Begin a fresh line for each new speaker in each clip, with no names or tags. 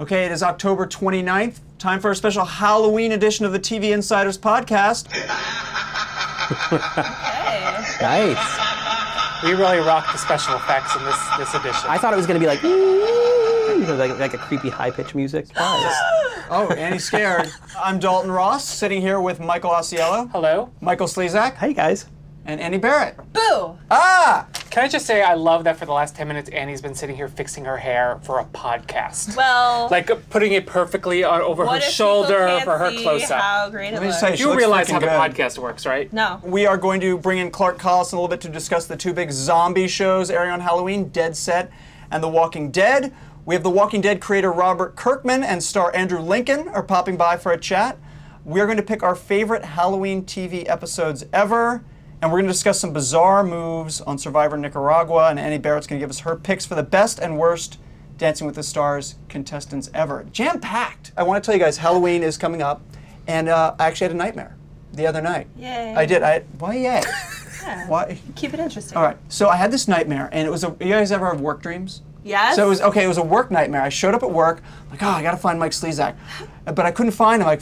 Okay, it is October 29th. Time for a special Halloween edition of the TV Insiders podcast.
Okay.
Nice.
We really rocked the special effects in this edition.
I thought it was going to be like a creepy high-pitched music.
Oh, Annie's scared. I'm Dalton Ross, sitting here with Michael Ausiello.
Hello.
Michael Slezak.
Hey, guys.
And Annie Barrett.
Boo!
Ah!
Can I just say I love that for the last 10 minutes Annie's been sitting here fixing her hair for a podcast.
Well,
like putting it perfectly over her shoulder for her close-up.
How great it looks.
You realize how the podcast works, right?
No.
We are going to bring in Clark Collis in a little bit to discuss the two big zombie shows airing on Halloween, Dead Set and The Walking Dead. We have The Walking Dead creator Robert Kirkman and star Andrew Lincoln are popping by for a chat. We are going to pick our favorite Halloween TV episodes ever. And we're going to discuss some bizarre moves on Survivor Nicaragua, and Annie Barrett's going to give us her picks for the best and worst Dancing with the Stars contestants ever. Jam-packed! I want to tell you guys, Halloween is coming up, and I actually had a nightmare the other night.
Yay.
I did. Why yay?
Yeah.
Why?
Keep it interesting.
All right. So I had this nightmare, and it was you guys ever have work dreams?
Yes.
So it was a work nightmare. I showed up at work, like, oh, I got to find Mike Slezak. But I couldn't find him. I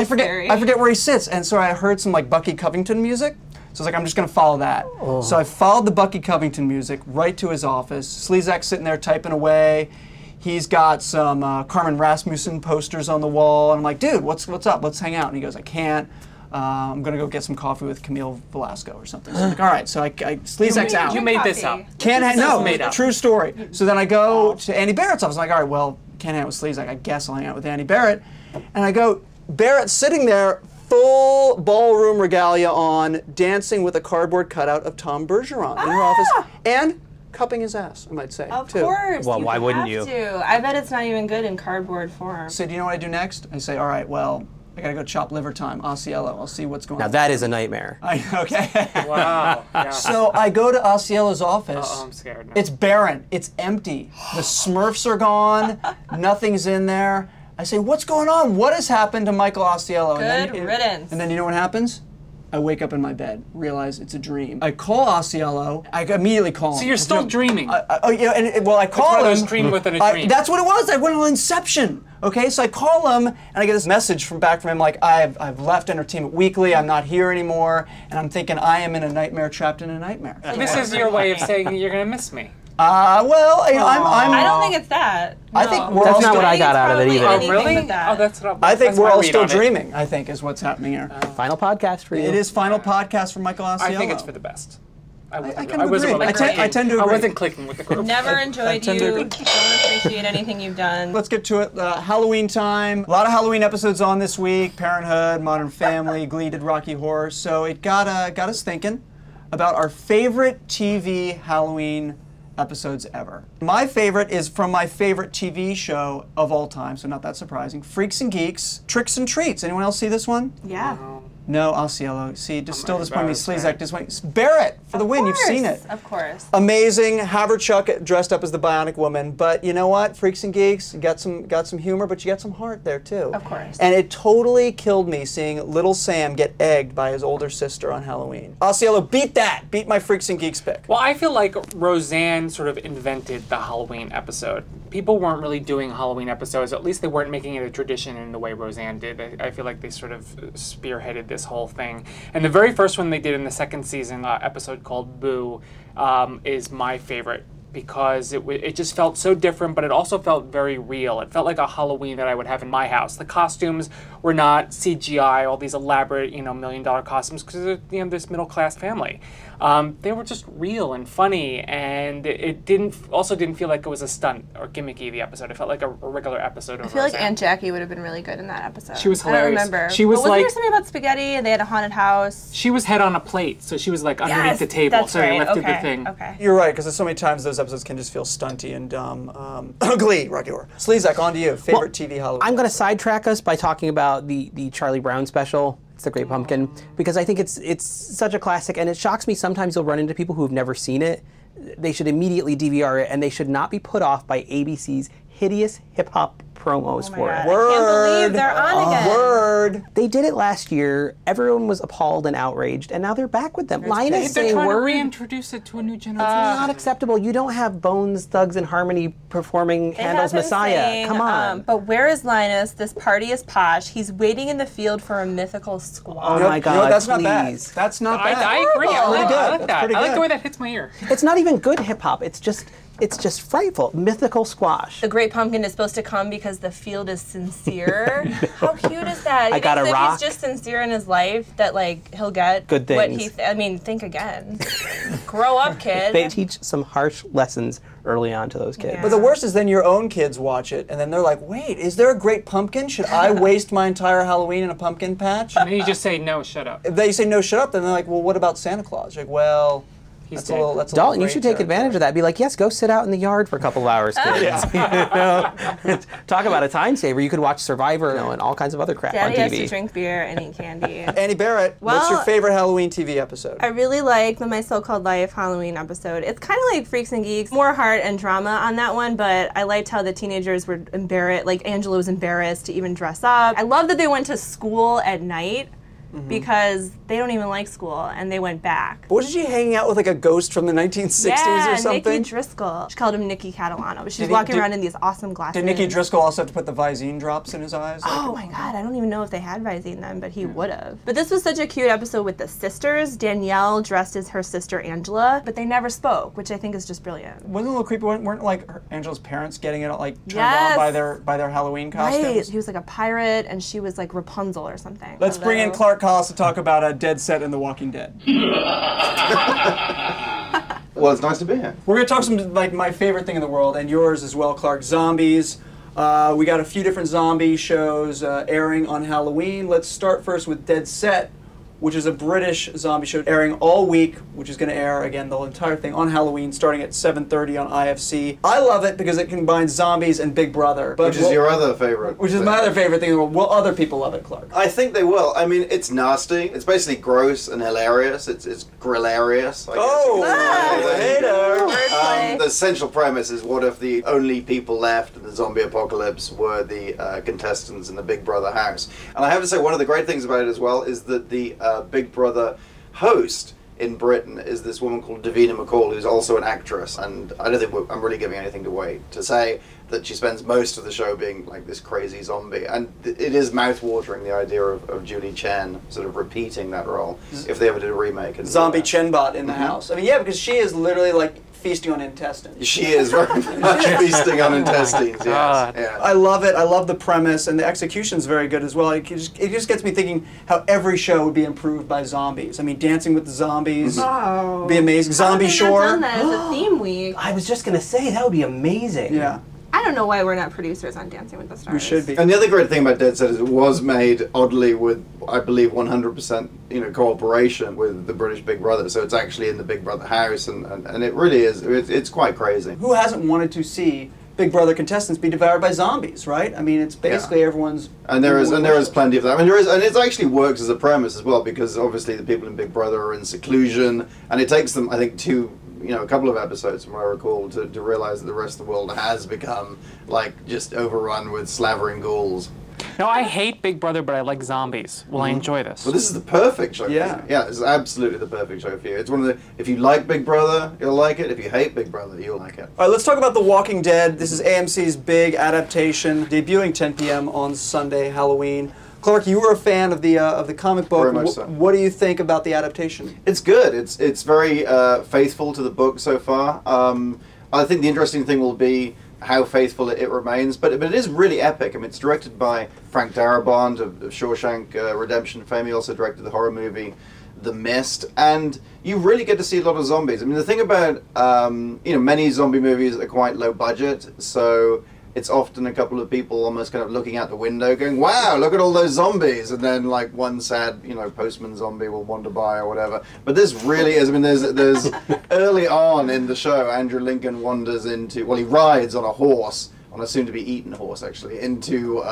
forget where he sits. And so I heard some like Bucky Covington music. So I was like, I'm just going to follow that. Oh. So I followed the Bucky Covington music right to his office. Slezak's sitting there typing away. He's got some Carmen Rasmussen posters on the wall. And I'm like, dude, what's up? Let's hang out. And he goes, I can't. I'm going to go get some coffee with Camille Velasco or something. So I'm like, all right. So Slezak's out.
You made this up.
No, true story. So then I go to Annie Barrett's office. I'm like, all right, well, can't hang out with Slezak. I guess I'll hang out with Annie Barrett. And I go, Barrett's sitting there, full ballroom regalia on, dancing with a cardboard cutout of Tom Bergeron in her office, and cupping his ass, I might say,
Of
too.
course.
Well, why wouldn't you?
I bet it's not even good in cardboard form.
So do you know what I do next? I say, all right, well, I gotta go chop liver time, Ausiello. I'll see what's going on.
Now that is a nightmare.
Okay.
Wow. Yeah.
So I go to Ausiello's office.
Uh-oh, I'm scared now.
It's barren. It's empty. The Smurfs are gone. Nothing's in there. I say, what's going on? What has happened to Michael Ausiello?
Good riddance.
And then you know what happens? I wake up in my bed, realize it's a dream. I call Ausiello. I immediately call him.
So you're still dreaming.
I call him.
Dream within a dream.
That's what it was. I went on Inception. Okay, so I call him, and I get this message back from him like, I've left Entertainment Weekly. I'm not here anymore, and I'm thinking I am in a nightmare, trapped in a nightmare.
This is your way of saying you're gonna miss me.
Well, you know,
I don't think it's that. No.
I think we're
That's
all
not
still,
what I got out of it either.
Oh, really?
That.
Oh, that's what
I think
that's
we're
my
all
read
still
on it.
dreaming, I think, is what's happening here.
Final podcast for you.
It is final podcast for Michael Ausiello.
I think it's for the best.
I tend to agree.
I wasn't clicking with the group.
Never enjoyed you. Don't appreciate anything you've done.
Let's get to it. Halloween time. A lot of Halloween episodes on this week. Parenthood, Modern Family, Glee did Rocky Horror. So it got us thinking about our favorite TV Halloween episodes ever. My favorite is from my favorite TV show of all time, so not that surprising. Freaks and Geeks, Tricks and Treats. Anyone else see this one?
Yeah.
No, Ausiello. See, just still disappointing me. Slezak disappointing. Barrett for the win. You've seen it.
Of course.
Amazing. Haverchuck dressed up as the Bionic Woman. But you know what? Freaks and Geeks got some humor, but you got some heart there too.
Of course.
And it totally killed me seeing little Sam get egged by his older sister on Halloween. Ausiello, beat that. Beat my Freaks and Geeks pick.
Well, I feel like Roseanne sort of invented the Halloween episode. People weren't really doing Halloween episodes. At least they weren't making it a tradition in the way Roseanne did. I feel like they sort of spearheaded this whole thing. And the very first one they did in the second season, episode called Boo, is my favorite because it just felt so different, but it also felt very real. It felt like a Halloween that I would have in my house. The costumes were not CGI, all these elaborate, $1 million costumes, because this middle-class family. They were just real and funny, and it didn't feel like it was a stunt or gimmicky, the episode. It felt like a regular episode of
I feel like
Roseanne.
Aunt Jackie would have been really good in that episode.
She was hilarious.
I don't remember.
She was
but wasn't
like
there something about spaghetti and they had a haunted house?
She was head on a plate, so she was like underneath the table,
that's
so
right.
they lifted
Okay.
the thing.
Okay.
You're right, because there's so many times those episodes can just feel stunty and dumb. Glee, Rocky Horror. Slezak, on to you. Favorite TV Halloween?
I'm going to sidetrack us by talking about the Charlie Brown special. It's The Great Pumpkin, because I think it's such a classic, and it shocks me sometimes you'll run into people who have never seen it. They should immediately DVR it, and they should not be put off by ABC's hideous hip-hop promos for it.
I can't believe they're on again.
Word.
They did it last year. Everyone was appalled and outraged, and now they're back with them. Linus
They're
saying
trying to
word.
reintroduce it to a new generation.
Not acceptable. You don't have Bones, Thugs, and Harmony performing Handel's Messiah. Come on.
But where is Linus? This party is posh. He's waiting in the field for a mythical squad.
Oh my God!
You know what? That's not bad.
please.
That's not bad.
I agree. I like
That's
that.
pretty
I like
good.
the way that hits my ear.
It's not even good hip hop. It's just frightful. Mythical squash.
The Great Pumpkin is supposed to come because the field is sincere. How cute is that?
I got a
if
rock.
he's just sincere in his life, that like he'll get
Good
what
things.
he. I mean, think again. Grow up, kid.
They teach some harsh lessons early on to those kids.
Yeah.
But the worst is then your own kids watch it, and then they're like, wait, is there a Great Pumpkin? Should I waste my entire Halloween in a pumpkin patch?
And then you just say, no, shut up.
If they say no, shut up, then they're like, well, what about Santa Claus? You're like, well, that's a
dead.
little. That's a
Dalton,
little
you should
gray
take advantage of that. Be like, yes, go sit out in the yard for a couple of hours, kids. You know? Talk about a time saver. You could watch Survivor, and all kinds of other crap
Daddy
on
has to
TV.
drink beer and eat candy.
Annie Barrett, what's your
Well,
favorite Halloween TV episode?
I really like the My So-Called Life Halloween episode. It's kind of like Freaks and Geeks, more heart and drama on that one, but I liked how the teenagers were embarrassed, like Angela was embarrassed to even dress up. I love that they went to school at night because they don't even like school and they went back.
Wasn't she hanging out with like a ghost from the 1960s
Yeah,
or something?
Nikki Driscoll. She called him Nikki Catalano, but she's
Did he-
walking
did-
around in these awesome glasses.
Did Nikki Driscoll also have to put the Visine drops in his eyes?
Oh my God, I don't even know if they had Visine then, but he would have. But this was such a cute episode with the sisters. Danielle dressed as her sister Angela, but they never spoke, which I think is just brilliant.
Wasn't it a little creepy? Weren't like Angela's parents getting it like turned
Yes.
on by their Halloween costumes?
Right, he was like a pirate and she was like Rapunzel or something.
Let's bring in
Hello.
Clark Collis to talk about a dead set in The Walking Dead.
Well, it's nice to be here.
We're gonna talk some like my favorite thing in the world and yours as well, Clark. Zombies. We got a few different zombie shows airing on Halloween. Let's start first with Dead Set, which is a British zombie show airing all week, which is going to air, again, the entire thing on Halloween, starting at 7:30 on IFC. I love it because it combines zombies and Big Brother. But
Which is your other favorite.
Which is my other favorite thing in the world. Will other people love it, Clark?
I think they will. I mean, it's nasty. It's basically gross and hilarious. It's grillarious. I guess.
Oh, hater!
Wordplay.
The essential premise is, what if the only people left in the zombie apocalypse were the contestants in the Big Brother house? And I have to say, one of the great things about it as well is that the Big Brother host in Britain is this woman called Davina McCall, who's also an actress, and I don't think I'm really giving anything away to say that she spends most of the show being like this crazy zombie, and it is mouth-watering, the idea of Julie Chen sort of repeating that role if they ever did a remake. And
Zombie Chenbot in the house. I mean, yeah, because she is literally like feasting on intestines.
She is very much feasting on intestines. Yes.
God.
Yeah.
I love it. I love the premise, and the execution's very good as well. It just gets me thinking how every show would be improved by zombies. I mean, Dancing with the Zombies
Oh.
be amazing.
How have
Zombie
they not
Shore.
done that as a theme week?
I was just going to say, that would be amazing.
Yeah,
I don't know why we're not producers on Dancing with the Stars.
we should be.
And the other great thing about Dead Set is it was made oddly with, I believe, 100% cooperation with the British Big Brother. So it's actually in the Big Brother house, and it really is. It's quite crazy.
Who hasn't wanted to see Big Brother contestants be devoured by zombies, right? I mean, it's basically everyone's.
And there is plenty of that. I mean, and it actually works as a premise as well, because obviously the people in Big Brother are in seclusion, and it takes them, I think, a couple of episodes, from what I recall, to realize that the rest of the world has become like just overrun with slavering ghouls.
No, I hate Big Brother, but I like zombies. Will I enjoy this?
Well, this is the perfect show.
Yeah.
For you. Yeah, it's absolutely the perfect show for you. It's one of the. If you like Big Brother, you'll like it. If you hate Big Brother, you'll like it.
All right, let's talk about The Walking Dead. This is AMC's big adaptation, debuting 10 p.m. on Sunday, Halloween. Clark, you were a fan of the comic book.
Very much so.
What do you think about the adaptation?
It's good. It's very faithful to the book so far. I think the interesting thing will be how faithful it remains, but it is really epic. I mean, it's directed by Frank Darabont of Shawshank Redemption fame. He also directed the horror movie The Mist, and you really get to see a lot of zombies. I mean, the thing about many zombie movies are quite low budget, so it's often a couple of people almost kind of looking out the window going, wow, look at all those zombies, and then like one sad, postman zombie will wander by or whatever. But this really is, I mean, there's early on in the show, Andrew Lincoln wanders into, well, he rides on a horse on a soon-to-be-eaten horse, actually, into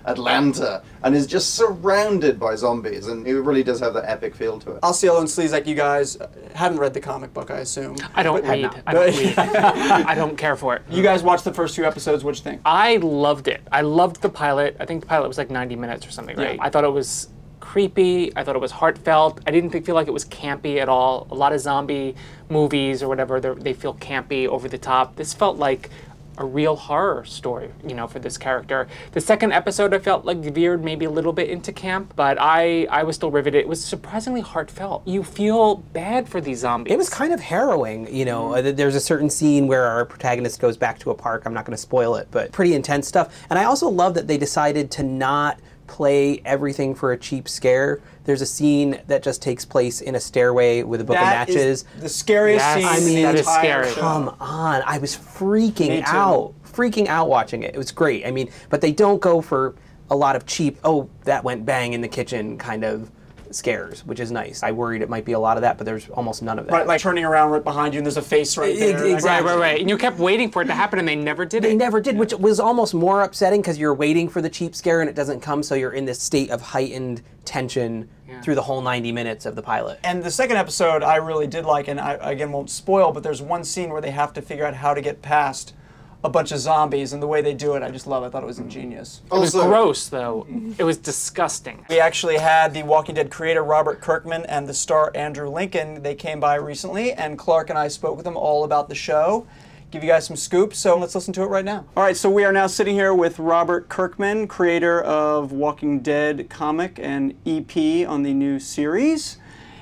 Atlanta, and is just surrounded by zombies, and it really does have that epic feel to it.
Ausiello and Slezak, you guys haven't read the comic book, I assume.
I don't read. I don't read. I don't care for it.
You guys watched the first 2 episodes. What'd you think?
I loved it. I loved the pilot. I think the pilot was like 90 minutes or something, right?
Yeah.
I thought it was creepy. I thought it was heartfelt. I didn't feel like it was campy at all. A lot of zombie movies or whatever, they feel campy, over the top. This felt like a real horror story, you know, for this character. The second episode, I felt like veered maybe a little bit into camp, but I was still riveted. It was surprisingly heartfelt. You feel bad for these zombies.
It was kind of harrowing, you know. There's a certain scene where our protagonist goes back to a park. I'm not going to spoil it, but pretty intense stuff. And I also love that they decided to not play everything for a cheap scare. There's a scene that just takes place in a stairway with a book of matches.
Is the scariest scene
I mean,
in the
that is
entire
scary.
show.
Come on. I was freaking
Me too.
out watching it. It was great. I mean, but they don't go for a lot of cheap, oh, that went bang in the kitchen kind of scares, which is nice. I worried it might be a lot of that, but there's almost none of that.
Right, like turning around right behind you and there's a face right there.
Exactly.
Right. And you kept waiting for it to happen, and they never did
They
it.
never did, which was almost more upsetting because you're waiting for the cheap scare and it doesn't come, so you're in this state of heightened tension through the whole 90 minutes of the pilot.
And the second episode I really did like, and I, again, won't spoil, but there's one scene where they have to figure out how to get past a bunch of zombies, and the way they do it, I just love it. I thought it was ingenious.
It was gross, though. It was disgusting.
We actually had the Walking Dead creator Robert Kirkman and the star Andrew Lincoln. They came by recently, and Clark and I spoke with them all about the show. Give you guys some scoops, so let's listen to it right now. All right, so we are now sitting here with Robert Kirkman, creator of Walking Dead comic and EP on the new series,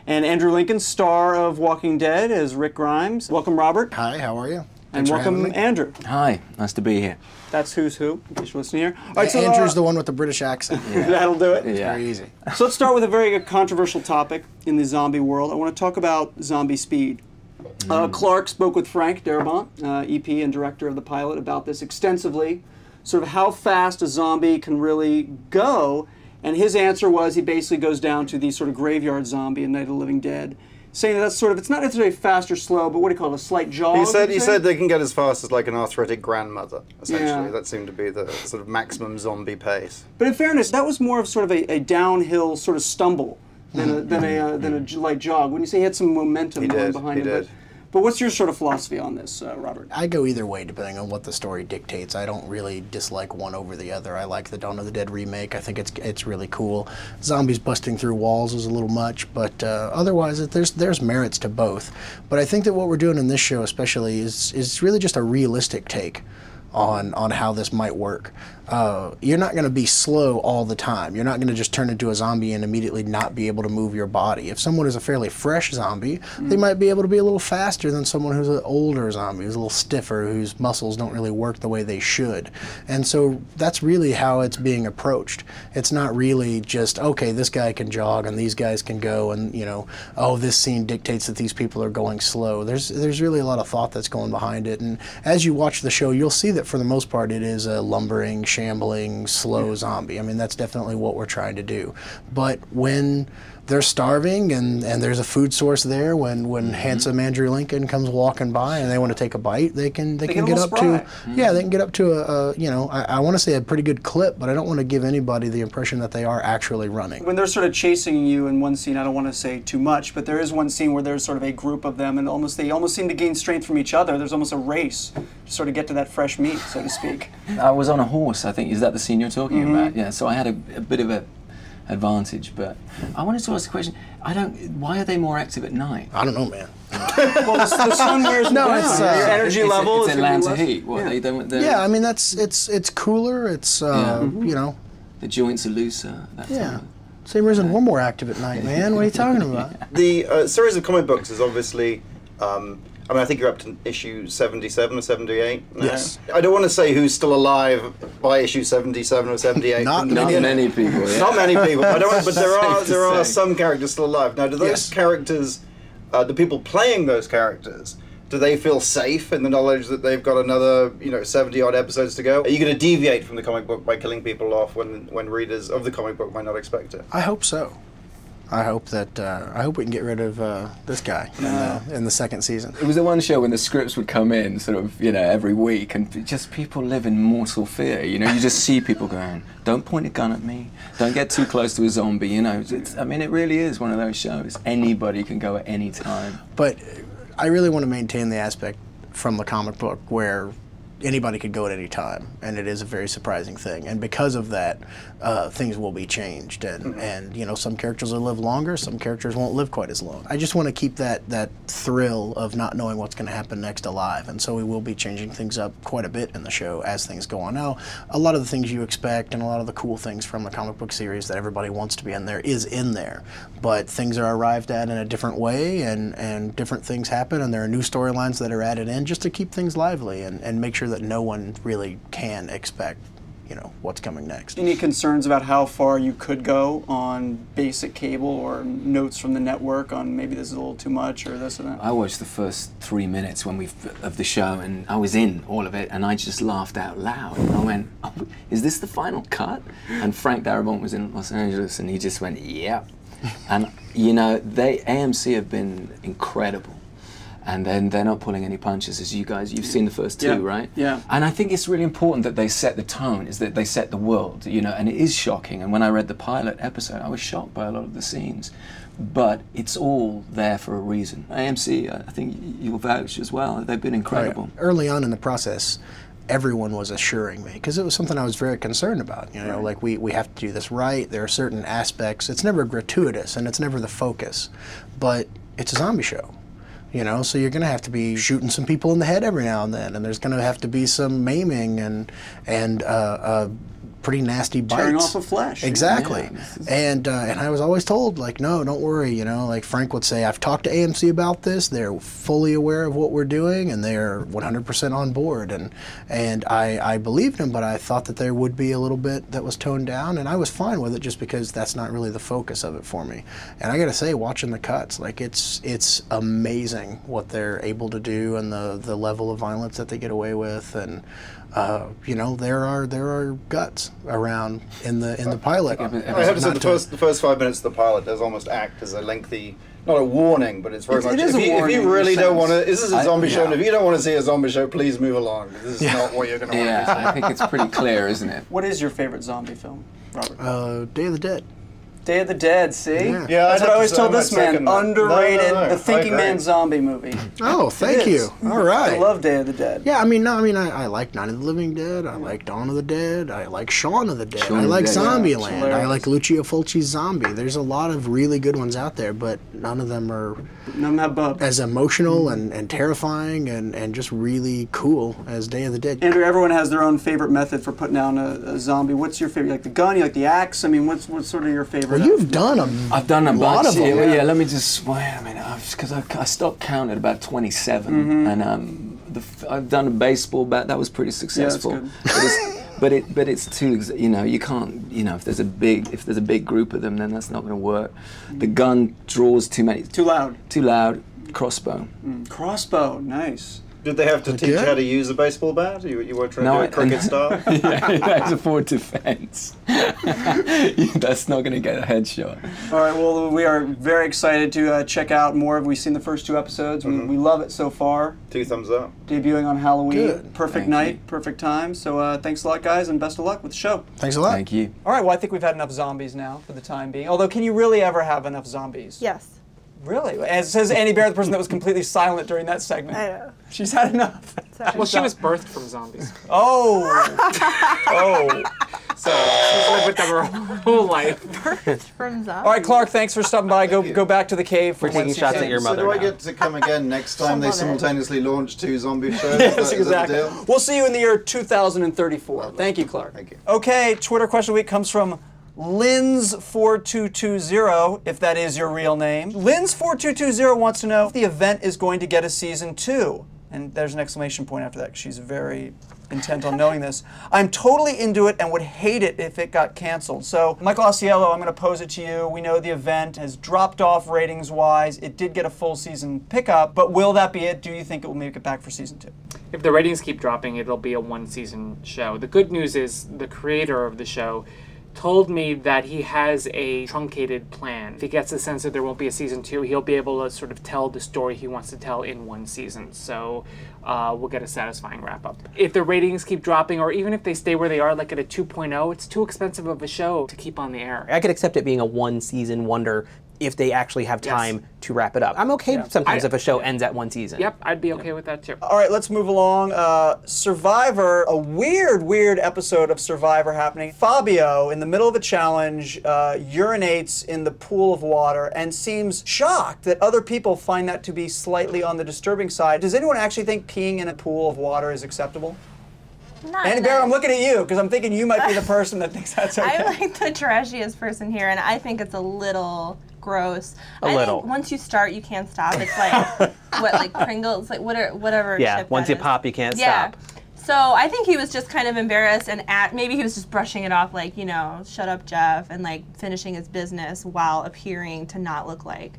and Andrew Lincoln, star of Walking Dead, as Rick Grimes. Welcome, Robert.
Hi, how are you?
And welcome, Andrew.
Hi, nice to be here.
That's who's who, in case you're listening here. All right, so,
Andrew's the one with the British accent.
that'll do it.
Yeah.
Very easy.
So let's start with a very controversial topic in the zombie world. I want to talk about zombie speed. Clark spoke with Frank Darabont, EP and director of the pilot, about this extensively, sort of how fast a zombie can really go. And his answer was he basically goes down to the sort of graveyard zombie in Night of the Living Dead, saying that that's sort of, it's not necessarily fast or slow, but what do you call it, a slight jog?
He said they can get as fast as like an arthritic grandmother, essentially.
Yeah.
That seemed to be the sort of maximum zombie pace.
But in fairness, that was more of sort of a downhill sort of stumble than a light jog. When you say he had some momentum going behind him. But what's your sort of philosophy on this, Robert?
I go either way depending on what the story dictates. I don't really dislike one over the other. I like the Dawn of the Dead remake. I think it's really cool. Zombies busting through walls is a little much, but otherwise there's merits to both. But I think that what we're doing in this show especially is really just a realistic take on how this might work. You're not going to be slow all the time. You're not going to just turn into a zombie and immediately not be able to move your body. If someone is a fairly fresh zombie, they might be able to be a little faster than someone who's an older zombie, who's a little stiffer, whose muscles don't really work the way they should. And so that's really how it's being approached. It's not really just, okay, this guy can jog and these guys can go and, you know, oh, this scene dictates that these people are going slow. There's really a lot of thought that's going behind it. And as you watch the show, you'll see that for the most part it is a lumbering, shambling, slow zombie. I mean, that's definitely what we're trying to do. But when they're starving and there's a food source there, when handsome Andrew Lincoln comes walking by and they want to take a bite, they can get up to they can get up to a you know, I want to say a pretty good clip, but I don't want to give anybody the impression that they are actually running.
When they're sort of chasing you in one scene, I don't want to say too much, but there is one scene where there's sort of a group of them and they almost seem to gain strength from each other. There's almost a race to sort of get to that fresh meat, so to speak.
I was on a horse, I think. Is that the scene you're talking about? Yeah, so I had a bit of a advantage, but I wanted to ask a question. Why are they more active at night?
I don't know, man.
Well, the sun wears
No,
down.
it's,
Your energy level
it's
is gonna be
Atlanta
less.
heat. What,
Yeah.
Yeah, I mean it's cooler. It's you know.
The joints are looser. That
Yeah.
sort of-
Same reason we're more active at night, man. What are you talking about?
The series of comic books is obviously, I mean, I think you're up to issue 77 or 78 now.
Yes.
I don't want to say who's still alive by issue 77 or 78.
Not
Not
Yeah.
many people. Yeah.
Not many people. I don't. But there are
Safe to say.
some characters still alive. Now, do those
Yes.
characters, the people playing those characters, do they feel safe in the knowledge that they've got another 70 odd episodes to go? Are you going to deviate from the comic book by killing people off when readers of the comic book might not expect it?
I hope so. I hope we can get rid of this guy in the second season.
It was the one show when the scripts would come in sort of, every week, and just people live in mortal fear. You just see people going, don't point a gun at me, don't get too close to a zombie. It really is one of those shows. Anybody can go at any time.
But I really want to maintain the aspect from the comic book where anybody could go at any time, and it is a very surprising thing. And because of that, things will be changed, and some characters will live longer, some characters won't live quite as long. I just want to keep that thrill of not knowing what's going to happen next alive, and so we will be changing things up quite a bit in the show as things go on. Now, a lot of the things you expect and a lot of the cool things from the comic book series that everybody wants to be in there is in there, but things are arrived at in a different way, and different things happen, and there are new storylines that are added in just to keep things lively and make sure that no one really can expect, what's coming next.
Any concerns about how far you could go on basic cable or notes from the network on maybe this is a little too much or this or that?
I watched the first 3 minutes of the show, and I was in all of it, and I just laughed out loud. I went, oh, is this the final cut? And Frank Darabont was in Los Angeles, and he just went, yep. And AMC have been incredible. And then they're not pulling any punches, as you've seen the first two, right?
Yeah.
And I think it's really important that they set the tone, is that they set the world, and it is shocking. And when I read the pilot episode, I was shocked by a lot of the scenes. But it's all there for a reason. AMC, I think you'll vouch as well, they've been incredible.
Right. Early on in the process, everyone was assuring me, because it was something I was very concerned about. Like we have to do this right, there are certain aspects, it's never gratuitous and it's never the focus, but it's a zombie show. So you're going to have to be shooting some people in the head every now and then, and there's going to have to be some maiming and pretty nasty bites.
Tearing off of flesh.
Exactly. Yeah, and I was always told, like, no, don't worry, like Frank would say, I've talked to AMC about this, they're fully aware of what we're doing, and they're 100% on board, and I believed him, but I thought that there would be a little bit that was toned down, and I was fine with it just because that's not really the focus of it for me. And I gotta say, watching the cuts, like, it's amazing what they're able to do and the level of violence that they get away with, and there are guts around in the pilot.
I have to say, the first 5 minutes of the pilot does almost act as a lengthy, not a warning, but it's very much. If you really don't want to, this is a zombie show, and if you don't want to see a zombie show, please move along. This is not what you're going to want to see.
I think it's pretty clear, isn't it?
What is your favorite zombie film, Robert?
Day of the Dead.
Day of the Dead, see?
Yeah.
That's what I always told this man. Underrated, the thinking man zombie movie.
Oh, thank you. All right.
I love Day of the Dead.
Yeah, I like Night of the Living Dead. I like Dawn of the Dead. I like Shaun of the Dead. I like Zombieland. I like Lucio Fulci's Zombie. There's a lot of really good ones out there, but none of them
have
as emotional and terrifying and just really cool as Day of the Dead.
Andrew, everyone has their own favorite method for putting down a zombie. What's your favorite? You like the gun? You like the axe? I mean, what's sort of your favorite?
Well, you've done
I've done a
lot
bunch.
of them.
Yeah, let me just wait a minute, because I stopped counting at about 27, and I've done a baseball bat that was pretty successful.
Yeah, that's good.
but it's too, you can't, if there's a big group of them, then that's not going to work. The gun draws too many.
Too loud.
Too loud. Crossbow.
Crossbow, nice.
Did they have to teach you how to use a baseball bat? You weren't trying to do it cricket style?
Yeah, it's for defense. That's not going to get a headshot.
All right, well, we are very excited to check out more. We've seen the first 2 episodes. We love it so far.
2 thumbs up.
Debuting on Halloween.
Good.
Perfect night, perfect time. So thanks a lot, guys, and best of luck with the show.
Thanks a lot.
Thank you.
All right, well, I think we've had enough zombies now for the time being. Although, can you really ever have enough zombies?
Yes.
Really? As says Annie Barrett, the person that was completely silent during that segment.
I know.
She's had enough.
Well, she was birthed from zombies.
Oh. Oh.
So she's lived with them her whole life.
Birthed from zombies.
All right, Clark, thanks for stopping by. Go back to the cave.
We're taking shots at your mother.
So do I
now.
get to come again next time they simultaneously launch 2 zombie shows?
Yes,
Is that the
exactly.
deal?
We'll see you in the year 2034. Thank you, Clark.
Thank you.
Okay, Twitter question of the week comes from Lins4220, if that is your real name. Lins4220 wants to know if the event is going to get a season 2. And there's an exclamation point after that, because she's very intent on knowing this. I'm totally into it and would hate it if it got canceled. So, Michael Ausiello, I'm going to pose it to you. We know the event has dropped off ratings-wise. It did get a full season pickup, but will that be it? Do you think it will make it back for season 2?
If the ratings keep dropping, it'll be a 1-season show. The good news is the creator of the show told me that he has a truncated plan. If he gets the sense that there won't be a season 2, he'll be able to sort of tell the story he wants to tell in one season. So we'll get a satisfying wrap-up. If the ratings keep dropping, or even if they stay where they are, like at a 2.0, it's too expensive of a show to keep on the air.
I could accept it being a one-season wonder if they actually have time to wrap it up. I'm okay sometimes if a show ends at one season.
Yep, I'd be okay with that too.
All right, let's move along. Survivor, a weird episode of Survivor happening. Fabio, in the middle of a challenge, urinates in the pool of water and seems shocked that other people find that to be slightly on the disturbing side. Does anyone actually think peeing in a pool of water is acceptable? Andy Barrett, I'm looking at you because I'm thinking you might be the person that thinks that's okay.
I'm like the trashiest person here, and I think it's a little gross.
A little.
Think once you start, you can't stop. It's like what, like Pringles, like whatever.
Yeah,
chip
once
that
you
is.
pop, you can't
Yeah.
stop.
So I think he was just kind of embarrassed, and maybe he was just brushing it off, like, you know, shut up, Jeff, and like finishing his business while appearing to not look like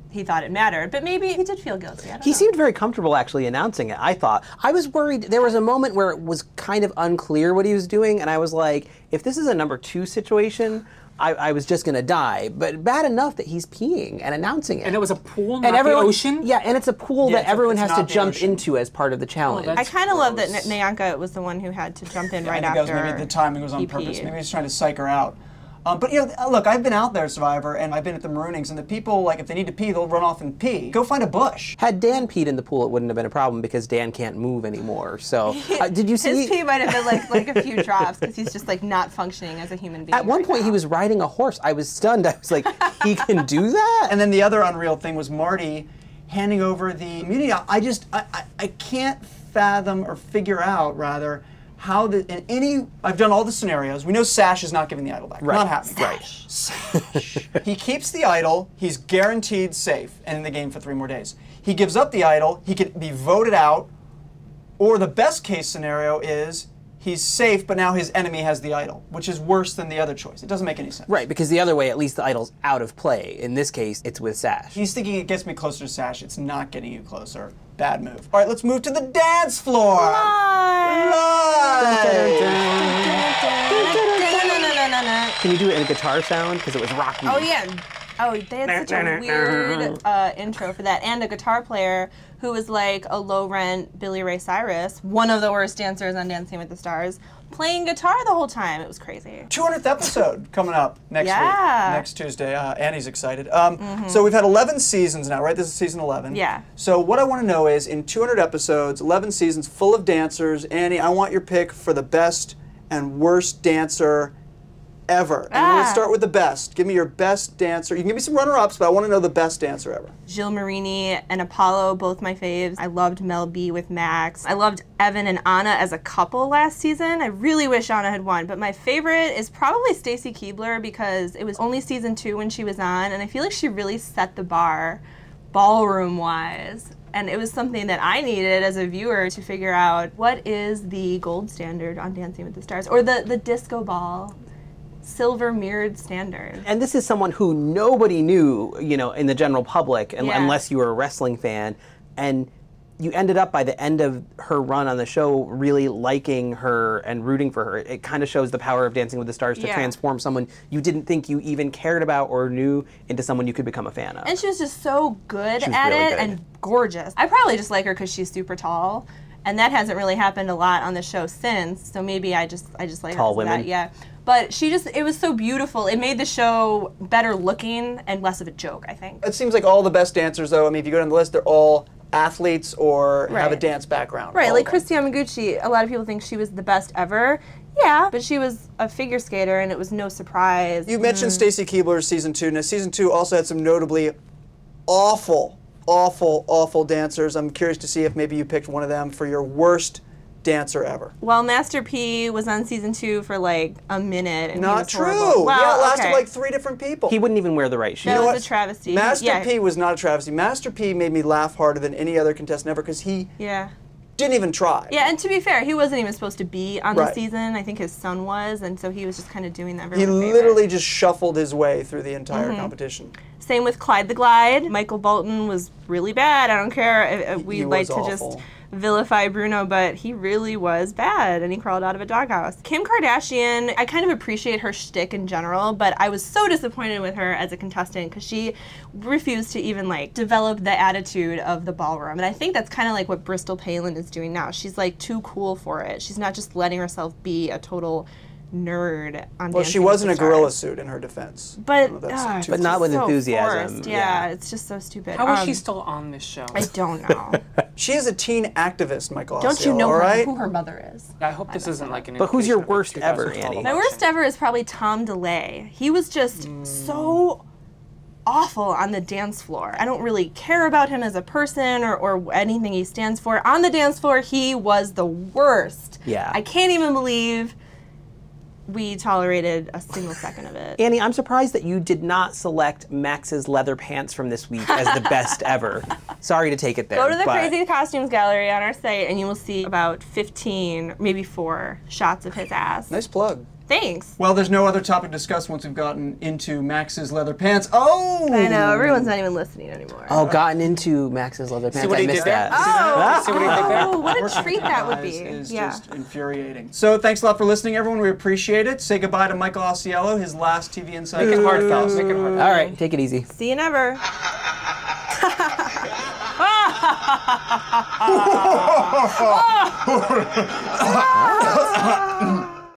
he thought it mattered. But maybe he did feel guilty. I don't
He
know.
seemed very comfortable actually announcing it, I thought. I was worried. There was a moment where it was kind of unclear what he was doing, and I was like, if this is a number 2 situation, I was just going to die. But bad enough that he's peeing and announcing it.
And it was a pool,
and
not
everyone,
the ocean?
Yeah, and it's a pool that everyone
it's
has to
not the
jump
ocean.
into as part of the challenge.
I kind of love that
gross.
Nyanka was the one who had to jump in right
I think
after.
that was maybe the timing was on
he
purpose.
peed.
Maybe he's trying to psych her out. But you know, look, I've been out there, Survivor, and I've been at the Maroonings, and the people, like, if they need to pee, they'll run off and pee. Go find a bush.
Had Dan peed in the pool, it wouldn't have been a problem because Dan can't move anymore. So, did you see?
His pee might have been like a few drops because he's just like not functioning as a human being.
At one
right
point,
now.
he was riding a horse. I was stunned. I was like, he can do that?
And then the other unreal thing was Marty handing over the immunity. I can't fathom or figure out, rather, how I've done all the scenarios. We know Sash is not giving the idol back.
Right.
Not happening.
Right.
He keeps the idol. He's guaranteed safe and in the game for 3 more days. He gives up the idol. He can be voted out. Or the best case scenario is he's safe, but now his enemy has the idol, which is worse than the other choice. It doesn't make any sense.
Right, because the other way, at least the idol's out of play. In this case, it's with Sash.
He's thinking it gets me closer to Sash. It's not getting you closer. Bad move. All right, let's move to the dance floor.
Can you do it in a guitar sound? Because it was rock music.
Oh yeah. Oh, they had such a weird intro for that, and a guitar player who was like a low-rent Billy Ray Cyrus, one of the worst dancers on Dancing with the Stars, playing guitar the whole time. It was crazy.
200th episode coming up next week, next Tuesday. Annie's excited. So we've had 11 seasons now, right? This is season 11.
Yeah.
So what I want to know is, in 200 episodes, 11 seasons, full of dancers, Annie, I want your pick for the best and worst dancer ever. And we'll start with the best. Give me your best dancer. You can give me some runner-ups, but I want to know the best dancer ever.
Jill Marini and Apollo, both my faves. I loved Mel B with Max. I loved Evan and Anna as a couple last season. I really wish Anna had won, but my favorite is probably Stacy Keibler because it was only season 2 when she was on, and I feel like she really set the bar ballroom-wise. And it was something that I needed as a viewer to figure out what is the gold standard on Dancing with the Stars, or the disco ball silver mirrored standard.
And this is someone who nobody knew, you know, in the general public, unless you were a wrestling fan. And you ended up, by the end of her run on the show, really liking her and rooting for her. It kind of shows the power of Dancing with the Stars to transform someone you didn't think you even cared about or knew into someone you could become a fan of.
And she was just so good
She was
at
really
it
good.
and gorgeous. I probably just like her because she's super tall. And that hasn't really happened a lot on the show since, so maybe I just like
Tall
her for
women.
that, yeah. But it was so beautiful. It made the show better looking and less of a joke, I think.
It seems like all the best dancers, though, I mean, if you go down the list, they're all athletes or have a
Right.
dance background.
Right,
all
like
of them.
Christy Yamaguchi, a lot of people think she was the best ever. Yeah, but she was a figure skater and it was no surprise.
You mentioned Stacy Keibler's season 2. Now, season 2 also had some notably awful dancers. I'm curious to see if maybe you picked one of them for your worst dancer ever.
Well, Master P was on season 2 for like a minute. And he
Not
was
true.
horrible. Well,
Yeah, it lasted
okay.
like 3 different people.
He wouldn't even wear the right shoes.
That
know
was
what?
a travesty.
Master
Yeah.
P was not a travesty. Master P made me laugh harder than any other contestant ever because he
Yeah.
didn't even try.
Yeah, and to be fair, he wasn't even supposed to be on
Right.
the season. I think his son was, and so he was just kind of doing that.
He literally just shuffled his way through the entire competition.
Same with Clyde the Glide. Michael Bolton was really bad. I don't care. We
He
like
was
to just
awful.
vilify Bruno, but he really was bad, and he crawled out of a doghouse. Kim Kardashian, I kind of appreciate her shtick in general, but I was so disappointed with her as a contestant because she refused to even like develop the attitude of the ballroom, and I think that's kind of like what Bristol Palin is doing now. She's like too cool for it. She's not just letting herself be a total nerd on
Well, she
Dancing
was
with
in
the
a gorilla
Stars.
suit in her defense.
But,
But not with
so
enthusiasm.
forced. Yeah, it's just so stupid.
How is she still on this show?
I don't know.
She is a teen activist, Michael.
Don't you
Ausiello,
know
all right?
who her mother is?
I hope this isn't like an.
But who's your
indication of the
worst ever,
2012
Annie?
My
election.
worst ever is probably Tom DeLay. He was just so awful on the dance floor. I don't really care about him as a person or anything he stands for. On the dance floor, he was the worst.
Yeah.
I can't even believe we tolerated a single second of it.
Annie, I'm surprised that you did not select Max's leather pants from this week as the best ever. Sorry to take it there.
Go to the
but
Crazy Costumes Gallery on our site and you will see about 15, maybe 4 shots of his ass.
Nice plug.
Thanks.
Well, there's no other topic to discuss once we've gotten into Max's leather pants. Oh!
I know, everyone's not even listening anymore.
Oh, gotten into Max's leather pants.
what
I
he
missed
did there?
that.
See what he did there?
Oh, what a treat that would
Guys
be.
is
Yeah.
just infuriating. So thanks a lot for listening, everyone. We appreciate it. Say goodbye to Michael Ausiello, his last TV Insight.
Make it hard, fellas. Make it hard.
All right, take it easy.
See you never.